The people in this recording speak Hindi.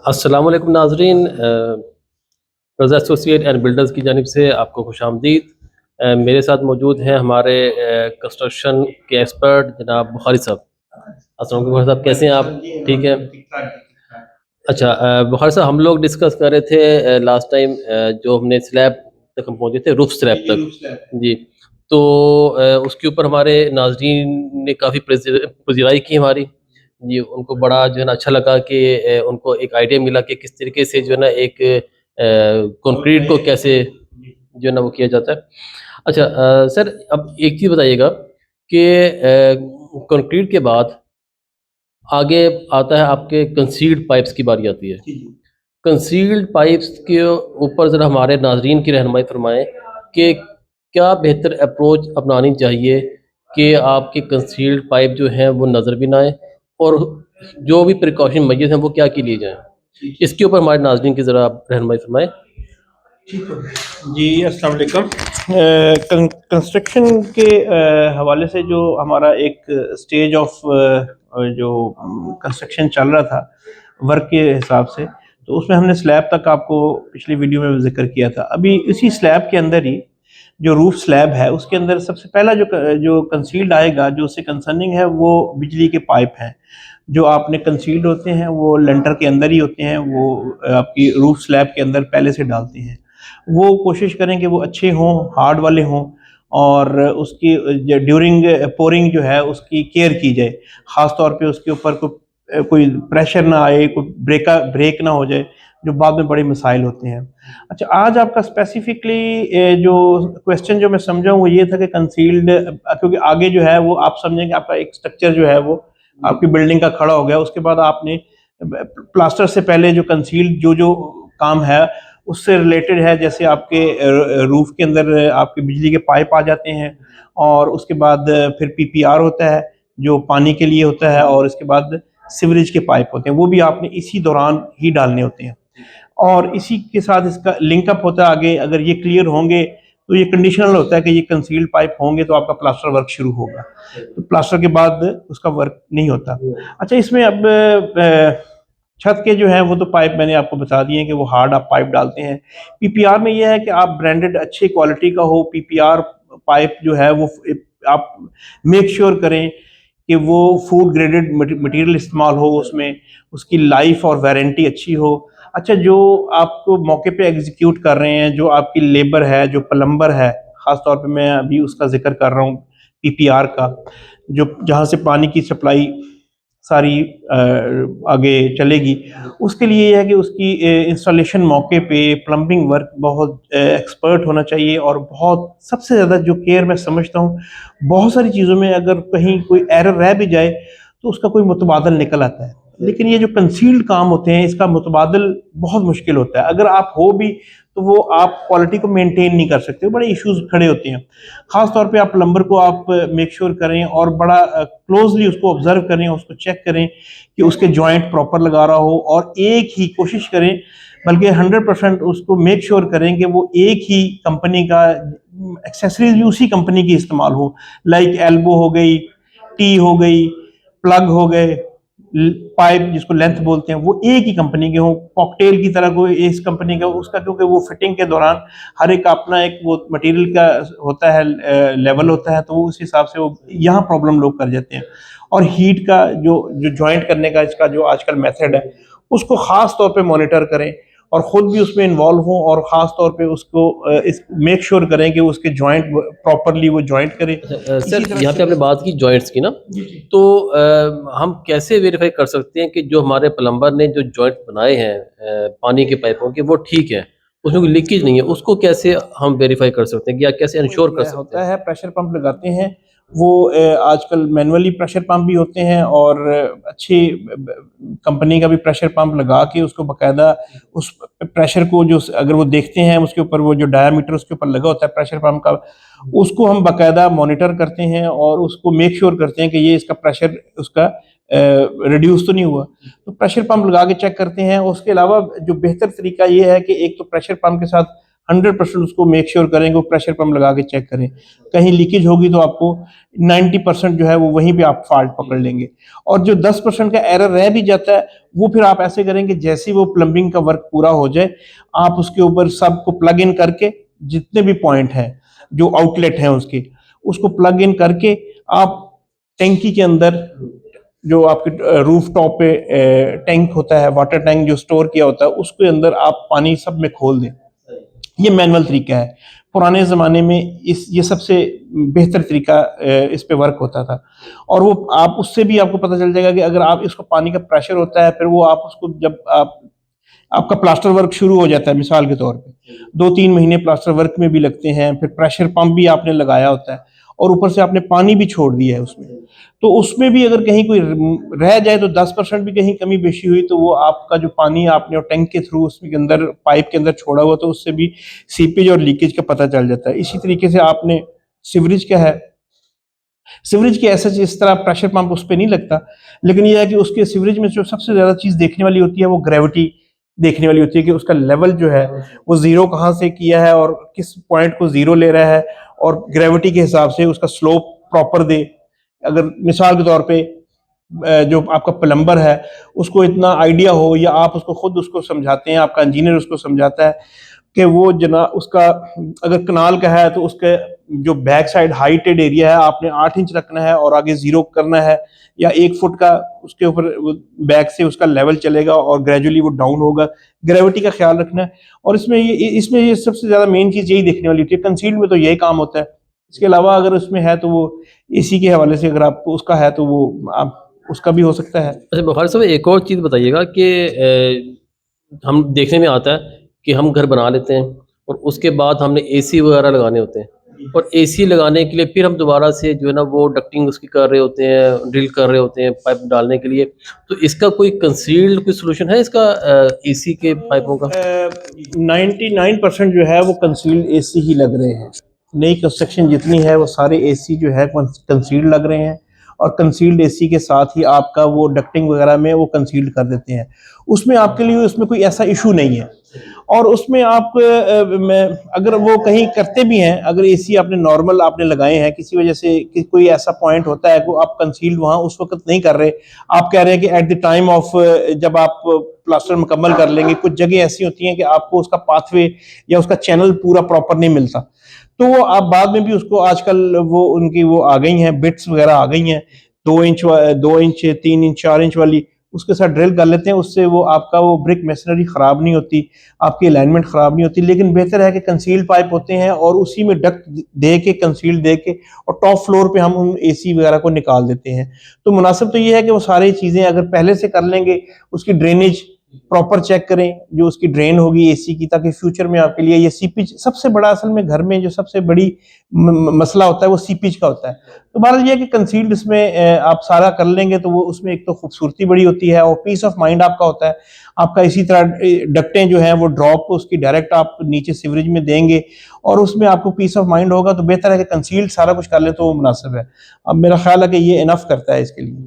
अस्सलाम वालेकुम नाज़रीन, रज़ा एसोसिएट एंड बिल्डर्स की जानिब से आपको खुशामदीद। मेरे साथ मौजूद हैं हमारे कंस्ट्रक्शन के एक्सपर्ट जनाब बुखारी साहब। अस्सलाम वालेकुम बुखारी साहब, कैसे हैं आप? ठीक है। अच्छा, बुखारी साहब, हम लोग डिस्कस कर रहे थे लास्ट टाइम, जो हमने स्लैब तक हम पहुँचे थे, रूफ स्लैब तक जी। तो उसके ऊपर हमारे नाज़रीन ने काफ़ी पज़ीराई की हमारी जी। उनको बड़ा जो है ना अच्छा लगा कि उनको एक आइडिया मिला कि किस तरीके से जो है ना एक कंक्रीट को कैसे जो है ना वो किया जाता है। अच्छा, सर, अब एक चीज़ बताइएगा कि कंक्रीट के बाद आगे आता है आपके कंसील्ड पाइप्स की बारी आती है। कंसील्ड पाइप्स के ऊपर ज़रा हमारे नाज़रीन की रहनुमाई फरमाएँ कि क्या बेहतर अप्रोच अपनानी चाहिए कि आपके कंसील्ड पाइप जो हैं वो नज़र भी ना आएँ, और जो भी प्रिकॉशन मेजर्स हैं वो क्या की लिए जाएँ? इसके ऊपर हमारे नाज़रीन की ज़रा आप रहनुमाई फरमाएँ। ठीक है जी। अस्सलाम वालेकुम। कंस्ट्रक्शन के हवाले से जो हमारा एक स्टेज ऑफ जो कंस्ट्रक्शन चल रहा था वर्क के हिसाब से, तो उसमें हमने स्लैब तक आपको पिछली वीडियो में जिक्र किया था। अभी इसी स्लैब के अंदर ही जो रूफ स्लैब है उसके अंदर सबसे पहला जो कंसील्ड आएगा, जो उससे कंसर्निंग है, वो बिजली के पाइप हैं। जो आपने कंसील्ड होते हैं वो लेंटर के अंदर ही होते हैं, वो आपकी रूफ स्लैब के अंदर पहले से डालते हैं। वो कोशिश करें कि वो अच्छे हों, हार्ड वाले हों, और उसकी ड्यूरिंग पोरिंग जो है उसकी केयर की जाए। ख़ास तौर पे उसके ऊपर कोई प्रेशर ना आए, कोई ब्रेक ना हो जाए, जो बाद में बड़े मसाइल होते हैं। अच्छा, आज आपका स्पेसिफिकली जो क्वेश्चन जो मैं समझा हूँ वो ये था कि कंसील्ड, क्योंकि आगे जो है वो आप समझेंगे आपका एक स्ट्रक्चर जो है वो आपकी बिल्डिंग का खड़ा हो गया, उसके बाद आपने प्लास्टर से पहले जो कंसील्ड जो जो काम है उससे रिलेटेड है, जैसे आपके रूफ के अंदर आपके बिजली के पाइप आ जाते हैं, और उसके बाद फिर पीपीआर होता है जो पानी के लिए होता है, और इसके बाद सीवरेज के पाइप होते हैं, वो भी आपने इसी दौरान ही डालने होते हैं। और इसी के साथ इसका लिंकअप होता है आगे। अगर ये क्लियर होंगे तो ये कंडीशनल होता है कि ये कंसील्ड पाइप होंगे तो आपका प्लास्टर वर्क शुरू होगा, तो प्लास्टर के बाद उसका वर्क नहीं होता। अच्छा, इसमें अब छत के जो है वो तो पाइप मैंने आपको बता दिए हैं कि वो हार्ड आप पाइप डालते हैं। पीपीआर में ये है कि आप ब्रांडेड अच्छी क्वालिटी का हो पीपीआर पाइप जो है वो आप मेक श्योर करें कि वो फूड ग्रेडेड मटेरियल इस्तेमाल हो, उसमें उसकी लाइफ और वारंटी अच्छी हो। अच्छा, जो आपको मौके पे एग्जीक्यूट कर रहे हैं, जो आपकी लेबर है, जो प्लम्बर है, ख़ास तौर पे मैं अभी उसका ज़िक्र कर रहा हूँ पीपीआर का, जो जहाँ से पानी की सप्लाई सारी आगे चलेगी, उसके लिए ये है कि उसकी इंस्टॉलेशन मौके पे प्लम्बिंग वर्क बहुत एक्सपर्ट होना चाहिए, और बहुत सबसे ज़्यादा जो केयर मैं समझता हूँ, बहुत सारी चीज़ों में अगर कहीं कोई एरर रह भी जाए तो उसका कोई मुतबादल निकल आता है, लेकिन ये जो कंसील्ड काम होते हैं इसका मुतबादल बहुत मुश्किल होता है। अगर आप हो भी तो वो आप क्वालिटी को मेंटेन नहीं कर सकते, बड़े इश्यूज खड़े होते हैं। खास तौर पे आप प्लम्बर को आप मेक श्योर करें और बड़ा क्लोजली उसको ऑब्जर्व करें, उसको चेक करें कि उसके जॉइंट प्रॉपर लगा रहा हो, और एक ही कोशिश करें, बल्कि 100% उसको मेक श्योर करें कि वो एक ही कंपनी का एक्सेसरीज भी उसी कंपनी की इस्तेमाल हो, लाइक एल्बो हो गई, टी हो गई, प्लग हो गए, पाइप जिसको लेंथ बोलते हैं, वो एक ही कंपनी के हो। कॉकटेल की तरह कोई इस कंपनी का उसका, क्योंकि वो फिटिंग के दौरान हर एक का अपना एक वो मटेरियल का होता है, लेवल होता है, तो वो उस हिसाब से वो यहाँ प्रॉब्लम लोग कर जाते हैं। और हीट का जो जो जॉइंट करने का इसका जो आजकल मेथड है उसको खास तौर पे मॉनिटर करें, और ख़ुद भी उसमें इन्वॉल्व हों, और ख़ास तौर पे उसको इस मेक श्योर करें कि उसके जॉइंट प्रॉपरली वो जॉइंट करें। अच्छा, इसी सर, तरह यहाँ से पे आपने बात की जॉइंट्स की ना, तो हम कैसे वेरीफाई कर सकते हैं कि जो हमारे प्लम्बर ने जो जॉइंट बनाए हैं पानी के पाइपों के, वो ठीक है, उसमें कोई लीकेज नहीं है? उसको कैसे हम वेरीफाई कर सकते हैं, या कैसे इंश्योर कर सकते होता हैं? है प्रेशर पंप लगाते हैं वो, आजकल मैनुअली प्रेशर पंप भी होते हैं, और अच्छी कंपनी का भी प्रेशर पंप लगा के उसको बकायदा उस प्रेशर को, जो अगर वो देखते हैं उसके ऊपर वो जो डायामीटर उसके ऊपर लगा होता है प्रेशर पंप का, उसको हम बकायदा मॉनिटर करते हैं, और उसको मेक श्योर करते हैं कि ये इसका प्रेशर उसका रिड्यूस तो नहीं हुआ, तो प्रेशर पंप लगा के चेक करते हैं। उसके अलावा जो बेहतर तरीका ये है कि एक तो प्रेशर पंप के साथ 100% उसको मेक श्योर करें कि वो प्रेशर पंप लगा के चेक करें। कहीं लीकेज होगी तो आपको 90% जो है वो वहीं पे आप फॉल्ट पकड़ लेंगे। और जो 10% का एरर रह भी जाता है वो फिर आप ऐसे करेंगे, जैसे ही वो प्लम्बिंग का वर्क पूरा हो जाए आप उसके ऊपर सबको प्लग इन करके, जितने भी पॉइंट हैं जो आउटलेट हैं उसके, उसको प्लग इन करके आप टैंकी के अंदर, जो आपके रूफ टॉप पे टैंक होता है, वाटर टैंक जो स्टोर किया होता है, उसके अंदर आप पानी सब में खोल दें। ये मैनुअल तरीका है। पुराने ज़माने में ये सबसे बेहतर तरीका इस पे वर्क होता था। और वो आप उससे भी आपको पता चल जाएगा कि अगर आप इसको पानी का प्रेशर होता है, फिर वो आप उसको जब आपका प्लास्टर वर्क शुरू हो जाता है, मिसाल के तौर पे 2-3 महीने प्लास्टर वर्क में भी लगते हैं, फिर प्रेशर पंप भी आपने लगाया होता है और ऊपर से आपने पानी भी छोड़ दिया है उसमें, तो उसमें भी अगर कहीं कोई रह जाए तो 10% भी कहीं कमी बेशी हुई तो वो आपका जो पानी आपने और टैंक के थ्रू उसके अंदर पाइप के अंदर छोड़ा हुआ, तो उससे भी सीपेज और लीकेज का पता चल जाता है। इसी तरीके से आपने सीवरेज क्या है, सीवरेज की ऐसा इस तरह प्रेशर पंप उस पर नहीं लगता, लेकिन यह है कि उसके सीवरेज में जो सबसे ज्यादा चीज देखने वाली होती है वो ग्रेविटी देखने वाली होती है, कि उसका लेवल जो है वो जीरो कहाँ से किया है और किस पॉइंट को जीरो ले रहा है, और ग्रेविटी के हिसाब से उसका स्लोप प्रॉपर दे। अगर मिसाल के तौर पे जो आपका प्लम्बर है उसको इतना आइडिया हो, या आप उसको खुद उसको समझाते हैं, आपका इंजीनियर उसको समझाता है कि वो जना उसका अगर कनाल का है तो उसके जो बैक साइड हाइटेड एरिया है आपने 8 इंच रखना है और आगे 0 करना है, या 1 फुट का उसके ऊपर बैक से उसका लेवल चलेगा और ग्रेजुअली वो डाउन होगा। ग्रेविटी का ख्याल रखना है। और इसमें ये सबसे ज्यादा मेन चीज यही देखने वाली होती है। कंसील्ड में तो यही काम होता है। इसके अलावा अगर उसमें है तो वो एसी के हवाले से अगर आपको उसका है तो वो आप उसका भी हो सकता है। अच्छा बुखारी साहब, एक और चीज़ बताइएगा कि हम देखने में आता है कि हम घर बना लेते हैं और उसके बाद हमने एसी वगैरह लगाने होते हैं, और एसी लगाने के लिए फिर हम दोबारा से जो है ना वो डक्टिंग उसकी कर रहे होते हैं, ड्रिल कर रहे होते हैं पाइप डालने के लिए। तो इसका कोई कंसील्ड कोई सोल्यूशन है इसका एसी के पाइपों का? 99% जो है वो कंसील्ड एसी ही लग रहे हैं। नई कंस्ट्रक्शन जितनी है वो सारे एसी जो है कंसील्ड लग रहे हैं, और कंसील्ड एसी के साथ ही आपका वो डक्टिंग वगैरह में वो कंसील्ड कर देते हैं। उसमें आपके लिए उसमें कोई ऐसा इशू नहीं है। और उसमें आप अगर वो कहीं करते भी हैं, अगर एसी आपने नॉर्मल आपने लगाए हैं, किसी वजह से कि कोई ऐसा पॉइंट होता है कि आप कंसील्ड वहां उस वक्त नहीं कर रहे, आप कह रहे हैं कि एट द टाइम ऑफ जब आप प्लास्टर मुकम्मल कर लेंगे, कुछ जगह ऐसी होती हैं कि आपको उसका पाथवे या उसका चैनल पूरा प्रॉपर नहीं मिलता, तो वो आप बाद में भी उसको, आजकल वो उनकी वो आ गई हैं बिट्स वगैरह आ गई हैं, 2 इंच 3 इंच 4 इंच वाली, उसके साथ ड्रिल कर लेते हैं। उससे वो आपका वो ब्रिक मेसनरी खराब नहीं होती, आपकी अलाइनमेंट खराब नहीं होती। लेकिन बेहतर है कि कंसील्ड पाइप होते हैं और उसी में डक्ट दे के, कंसील्ड दे के, और टॉप फ्लोर पे हम उन एसी वगैरह को निकाल देते हैं। तो मुनासिब तो ये है कि वो सारी चीजें अगर पहले से कर लेंगे, उसकी ड्रेनेज प्रॉपर चेक करें जो उसकी ड्रेन होगी एसी की, ताकि फ्यूचर में आपके लिए ये सीपीज सबसे बड़ा, असल में घर में जो सबसे बड़ी मसला होता है वो सीपीज का होता है। तो बहरहाल ये है कि कंसील्ड इसमें आप सारा कर लेंगे तो वो उसमें एक तो खूबसूरती बड़ी होती है और पीस ऑफ माइंड आपका होता है। आपका इसी तरह डक्टें जो है वो ड्रॉप उसकी डायरेक्ट आप नीचे सीवरेज में देंगे और उसमें आपको पीस ऑफ माइंड होगा। तो बेहतर है कि कंसील्ड सारा कुछ कर ले तो वो मुनासिब है। अब मेरा ख्याल है कि ये इनफ करता है इसके लिए।